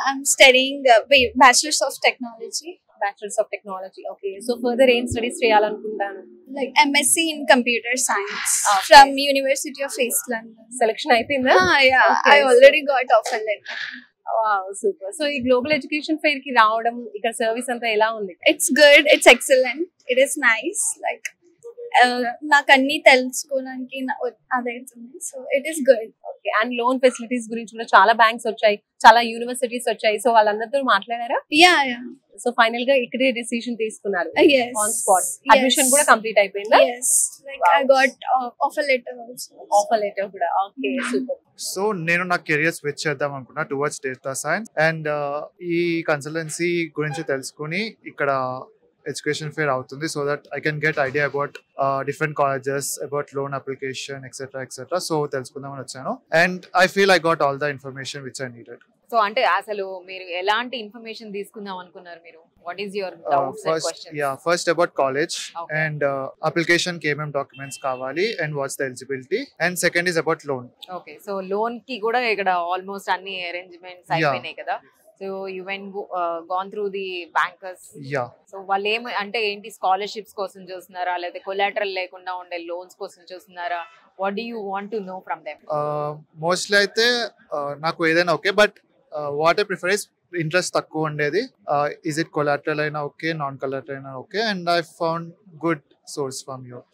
I'm studying Bachelor's of Technology, bachelors of technology. Okay, so further ఏం studies చేయాలనుకుంటాను? like MSc in Computer Science Okay. from University of East London. Selection అయిపోయిందా? Yeah, Okay. I already got offer letter. Super. So ఈ global education fair కి రావడం, ఇక్కడ service అంతా ఎలా ఉంది? It's good, it's excellent, it is nice. Like నాకు అన్ని తెలుసుకోవడానికి అదైతుంది, so it is good. Okay, and loan facilities గురించి కూడా చాలా బ్యాంక్స్ వచ్చాయి, చాలా యూనివర్సిటీస్ వచ్చాయి. సో వాళ్ళందరితో మాట్లాడారా? యా. సో ఫైనల్ గా ఇక్కడే డిసిషన్ తీసుకున్నారు Yes. On spot. అడ్మిషన్ కూడా కంప్లీట్ అయిపోయిందా? Yes, like I got offer letter also. Offer letter కూడా. Okay, super. సో నేను నా కెరియర్ స్విచ్ చేద్దాం అనుకున్నా టువర్డ్స్ డేటా సైన్స్, అండ్ ఈ కన్సల్టెన్సీ గురించి తెలుసుకుని ఇక్కడ ఎడ్యుకేషన్ ఫేర్ అవుతుంది, so that I can get idea about different colleges, about loan application etcetera. So తెలుసుకుందామని వచ్చాను, and I feel I got all the information which I needed. So అంటే అసలు మీరు ఎలాంటి ఇన్ఫర్మేషన్ తీసుకుందాం అనుకున్నారు మీరు? What is your doubts and questions? First about college Okay. And application కి ఏమేం డాక్యుమెంట్స్ కావాలి and what's the eligibility, and second is about loan. Okay, so loan కి కూడా ఇక్కడ ఆల్మోస్ట్ అన్ని అరేంజ్మెంట్స్ అయిపోయినాయి కదా. So you when gone through the bankers. Yeah, so వాళ్ళు అంటే ఏంటి, స్కాలర్షిప్స్ కోసం చూస్తున్నారా, లేకపోతే కొలాటరల్ లేకుండా ఉండే లోన్స్ కోసం చూస్తున్నారా? What do you want to know from them? Mostly అయితే నాకు ఏదైనా okay, but what I prefer is interest తక్కువ ఉండేది. ఇస్ ఇట్ కొలాటరల్ అయినా ఓకే, నాన్ కొలాటరల్ అయినా okay, and I found good source from you.